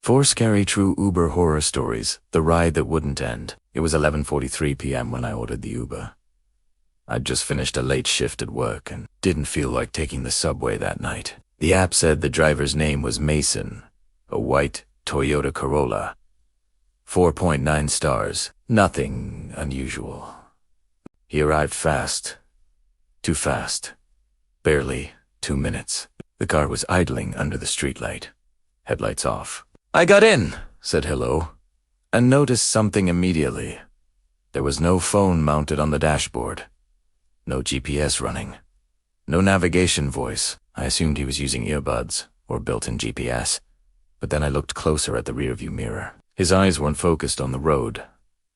4 scary true Uber horror stories, the ride that wouldn't end. It was 11:43 p.m. when I ordered the Uber. I'd just finished a late shift at work and didn't feel like taking the subway that night. The app said the driver's name was Mason, a white Toyota Corolla. 4.9 stars, nothing unusual. He arrived fast. Too fast. Barely 2 minutes. The car was idling under the streetlight. Headlights off. I got in, said hello, and noticed something immediately. There was no phone mounted on the dashboard. No GPS running. No navigation voice. I assumed he was using earbuds or built-in GPS. But then I looked closer at the rearview mirror. His eyes weren't focused on the road.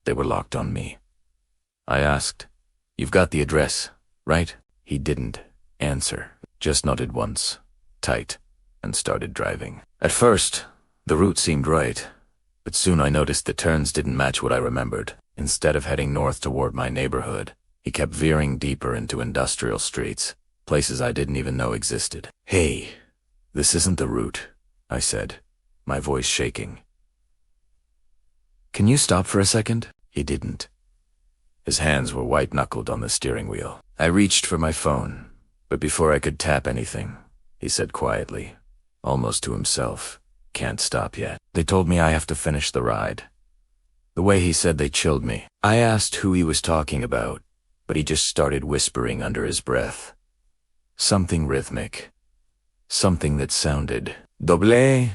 They were locked on me. I asked, "You've got the address, right?" He didn't answer, just nodded once, tight, and started driving. At first, the route seemed right, but soon I noticed the turns didn't match what I remembered. Instead of heading north toward my neighborhood, he kept veering deeper into industrial streets, places I didn't even know existed. "Hey, this isn't the route," I said, my voice shaking. "Can you stop for a second?" He didn't. His hands were white-knuckled on the steering wheel. I reached for my phone, but before I could tap anything, he said quietly, almost to himself, "Can't stop yet. They told me I have to finish the ride." The way he said they chilled me. I asked who he was talking about, but he just started whispering under his breath. Something rhythmic. Something that sounded double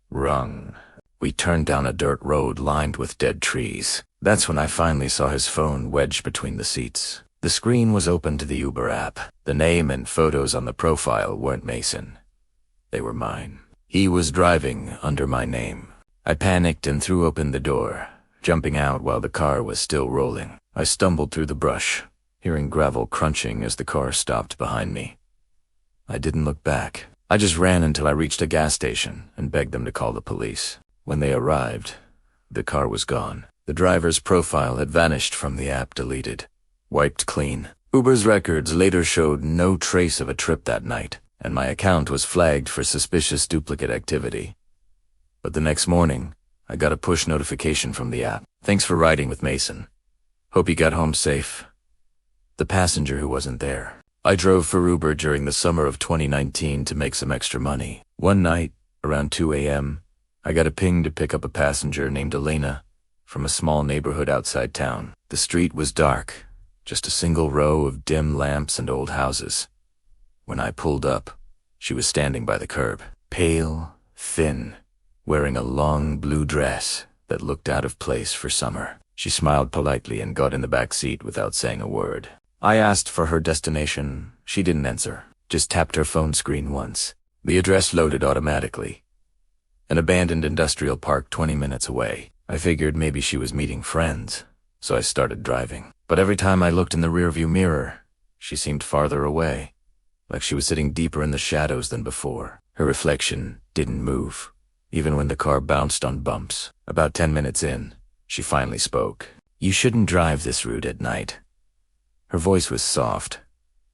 rung. We turned down a dirt road lined with dead trees. That's when I finally saw his phone wedged between the seats. The screen was open to the Uber app. The name and photos on the profile weren't Mason. They were mine. He was driving under my name. I panicked and threw open the door, jumping out while the car was still rolling. I stumbled through the brush, hearing gravel crunching as the car stopped behind me. I didn't look back. I just ran until I reached a gas station and begged them to call the police. When they arrived, the car was gone. The driver's profile had vanished from the app, deleted, wiped clean. Uber's records later showed no trace of a trip that night, and my account was flagged for suspicious duplicate activity. But the next morning, I got a push notification from the app. "Thanks for riding with Mason. Hope you got home safe." The passenger who wasn't there. I drove for Uber during the summer of 2019 to make some extra money. One night, around 2 a.m., I got a ping to pick up a passenger named Elena from a small neighborhood outside town. The street was dark, just a single row of dim lamps and old houses. When I pulled up, she was standing by the curb, pale, thin, wearing a long blue dress that looked out of place for summer. She smiled politely and got in the back seat without saying a word. I asked for her destination. She didn't answer, just tapped her phone screen once. The address loaded automatically. An abandoned industrial park 20 minutes away. I figured maybe she was meeting friends, so I started driving. But every time I looked in the rearview mirror, she seemed farther away, like she was sitting deeper in the shadows than before. Her reflection didn't move, even when the car bounced on bumps. About 10 minutes in, she finally spoke. "You shouldn't drive this route at night." Her voice was soft,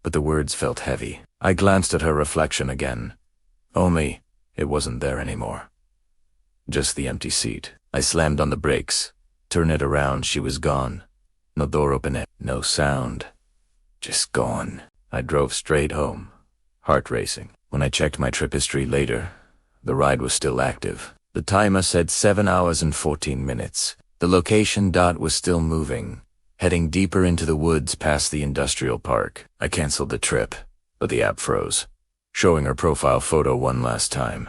but the words felt heavy. I glanced at her reflection again, only it wasn't there anymore. Just the empty seat. I slammed on the brakes. Turn it around, she was gone. No door open, no sound. Just gone. I drove straight home, heart racing. When I checked my trip history later, the ride was still active. The timer said 7 hours and 14 minutes. The location dot was still moving, heading deeper into the woods past the industrial park. I canceled the trip, but the app froze, showing her profile photo one last time.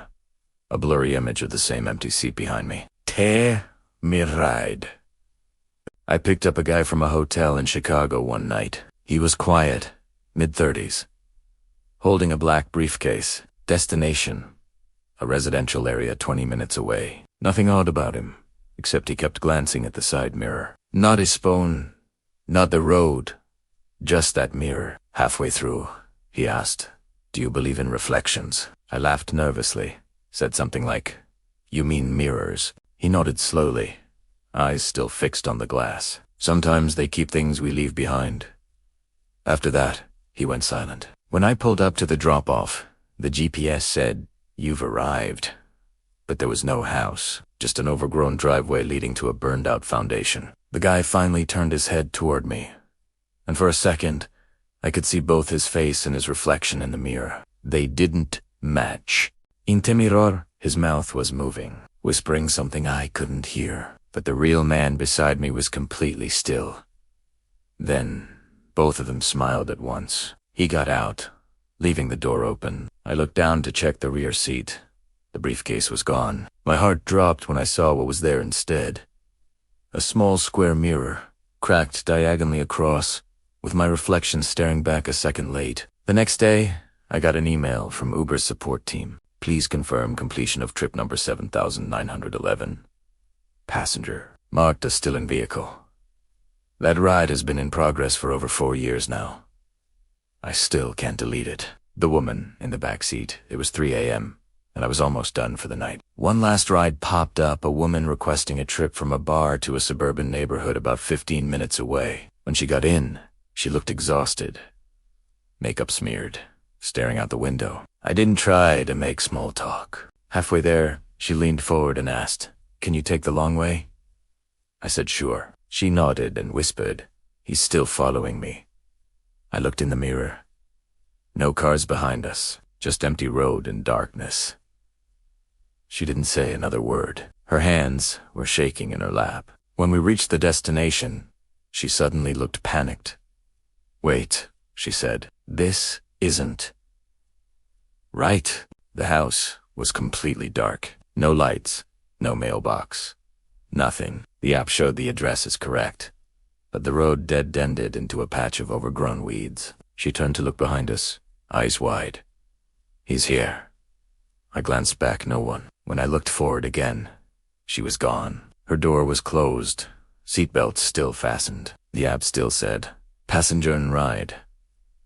A blurry image of the same empty seat behind me. Te me ride. I picked up a guy from a hotel in Chicago one night. He was quiet, mid-30s, holding a black briefcase. Destination, a residential area 20 minutes away. Nothing odd about him, except he kept glancing at the side mirror. Not his phone, not the road, just that mirror. Halfway through, he asked, "Do you believe in reflections?" I laughed nervously, said something like, "You mean mirrors?" He nodded slowly, eyes still fixed on the glass. "Sometimes they keep things we leave behind." After that, he went silent. When I pulled up to the drop-off, the GPS said, "You've arrived." but there was no house, just an overgrown driveway leading to a burned-out foundation. The guy finally turned his head toward me, and for a second, I could see both his face and his reflection in the mirror. They didn't match. Inte mirror, his mouth was moving, whispering something I couldn't hear, but the real man beside me was completely still. Then, both of them smiled at once. He got out, leaving the door open. I looked down to check the rear seat. The briefcase was gone. My heart dropped when I saw what was there instead. A small square mirror, cracked diagonally across, with my reflection staring back a second late. The next day, I got an email from Uber's support team. Please confirm completion of trip number 7911. Passenger, marked as still in vehicle. That ride has been in progress for over 4 years now. I still can't delete it. The woman in the back seat. It was 3 a.m., and I was almost done for the night. One last ride popped up, a woman requesting a trip from a bar to a suburban neighborhood about 15 minutes away. When she got in, she looked exhausted. Makeup smeared, staring out the window. I didn't try to make small talk. Halfway there, she leaned forward and asked, "Can you take the long way?" I said sure. She nodded and whispered, "He's still following me." I looked in the mirror. No cars behind us, just empty road and darkness. She didn't say another word. Her hands were shaking in her lap. When we reached the destination, she suddenly looked panicked. "Wait," she said, "this isn't right." The house was completely dark. No lights, no mailbox, nothing. The app showed the address as correct, but the road dead-ended into a patch of overgrown weeds. She turned to look behind us, eyes wide. "He's here." I glanced back, no one. When I looked forward again, she was gone. Her door was closed, seatbelt still fastened. The app still said, "Passenger en ride."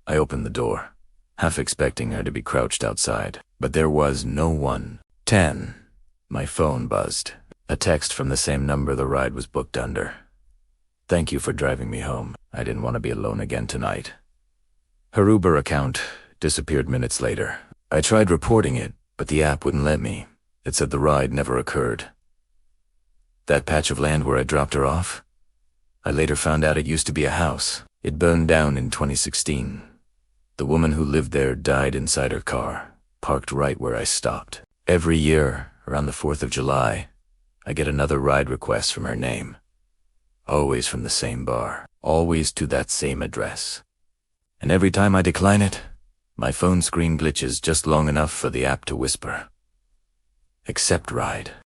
I opened the door, half expecting her to be crouched outside, but there was no one. 10. My phone buzzed. A text from the same number the ride was booked under. "Thank you for driving me home. I didn't want to be alone again tonight." Her Uber account disappeared minutes later. I tried reporting it, but the app wouldn't let me. It said the ride never occurred. That patch of land where I dropped her off? I later found out it used to be a house. It burned down in 2016. The woman who lived there died inside her car, parked right where I stopped. Every year, around the 4th of July, I get another ride request from her name. Always from the same bar, always to that same address. And every time I decline it, my phone screen glitches just long enough for the app to whisper, "Accept ride."